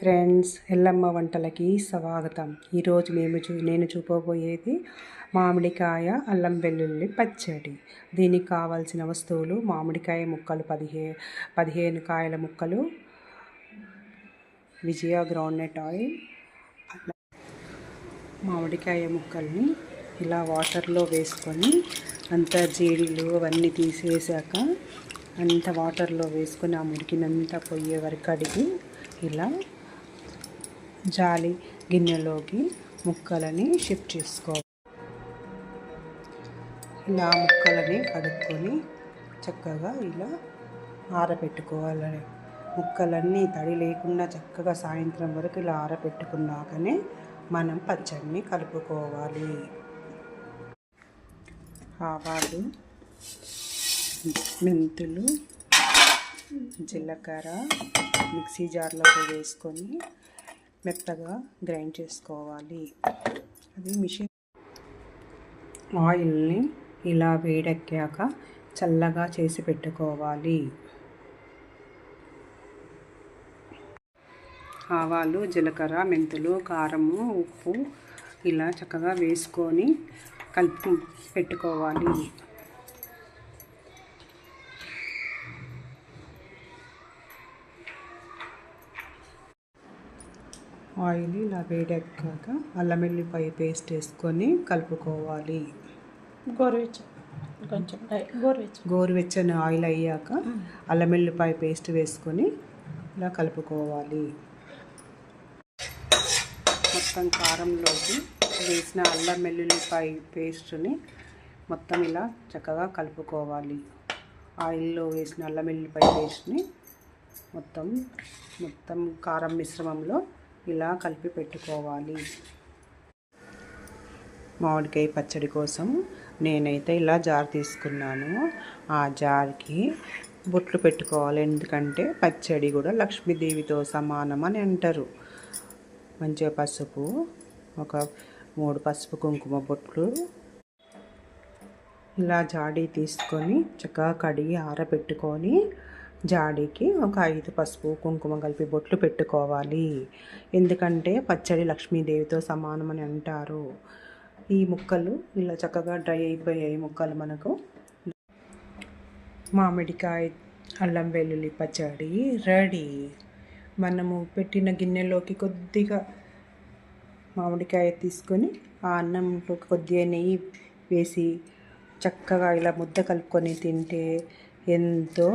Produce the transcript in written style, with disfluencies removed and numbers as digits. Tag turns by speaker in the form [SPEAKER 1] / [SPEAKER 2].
[SPEAKER 1] Friends, Yellamma వంటలకి స్వాగతం. ఈరోజు నేను చూపబోయేది మామిడికాయ అల్లం వెల్లుల్లి పచ్చడి. దీనికి కావాల్సిన వస్తువులు: మామిడికాయ ముక్కలు 15 కాయల ముక్కలు, విజయ గ్రౌండ్నట్ ఆయిల్. మామిడికాయ ముక్కల్ని ఇలా వాటర్లో వేసుకొని అంత జీడీలు అవన్నీ తీసేసాక అంత వాటర్లో వేసుకొని ఆ మురికినంతా పోయే వరకు కడిగి ఇలా జాలి గిన్నెలోకి ముక్కలని షిఫ్ట్ చేసుకోవాలి. ఇలా ముక్కలని కడుక్కొని చక్కగా ఇలా ఆరబెట్టుకోవాలి. ముక్కలన్నీ తడి లేకుండా చక్కగా సాయంత్రం వరకు ఇలా ఆరబెట్టుకున్నాకనే మనం పచ్చడిని కలుపుకోవాలి. ఆవాలు, మెంతులు, జీలకర్ర మిక్సీ జార్లోకి వేసుకొని మెత్తగా గ్రైండ్ చేసుకోవాలి. అది మిషన్ ఆయిల్ని ఇలా వేడెక్కాక చల్లగా చేసి పెట్టుకోవాలి. ఆవాలు, జీలకర్ర, మెంతులు, కారము, ఉప్పు ఇలా చక్కగా వేసుకొని కలిపి పెట్టుకోవాలి. ఆయిల్ ఇలా వేడెక్కాక అల్లం వెల్లుల్లిపాయ పేస్ట్ వేసుకొని కలుపుకోవాలి. గోరువెచ్చని ఆయిల్ అయ్యాక అల్లం వెల్లుల్లిపాయ పేస్ట్ వేసుకొని ఇలా కలుపుకోవాలి. మొత్తం కారంలోకి వేసిన అల్లం వెల్లుల్లిపాయ పేస్ట్ని మొత్తం ఇలా చక్కగా కలుపుకోవాలి. ఆయిల్లో వేసిన అల్లం వెల్లుల్లిపాయ పేస్ట్ని మొత్తం కారం మిశ్రమంలో ఇలా కలిపి పెట్టుకోవాలి. మామిడికాయ పచ్చడి కోసం నేనైతే ఇలా జార్ తీసుకున్నాను. ఆ జార్కి బొట్లు పెట్టుకోవాలి. ఎందుకంటే పచ్చడి కూడా లక్ష్మీదేవితో సమానం అని అంటారు. మంచిగా పసుపు, ఒక 3 పసుపు కుంకుమ బొట్లు ఇలా జాడీ తీసుకొని చక్కగా కడిగి ఆరబెట్టుకొని జాడీకి ఒక 5 పసుపు కుంకుమ కలిపి బొట్లు పెట్టుకోవాలి. ఎందుకంటే పచ్చడి లక్ష్మీదేవితో సమానం అని అంటారు. ఈ ముక్కలు ఇలా చక్కగా డ్రై అయిపోయాయి. ముక్కలు మనకు మామిడికాయ అల్లం వెల్లుల్లి పచ్చడి రెడీ. మనము పెట్టిన గిన్నెలోకి కొద్దిగా మామిడికాయ తీసుకొని ఆ అన్నంలో కొద్దిగా నెయ్యి వేసి చక్కగా ఇలా ముద్ద కలుపుకొని తింటే ఎంతో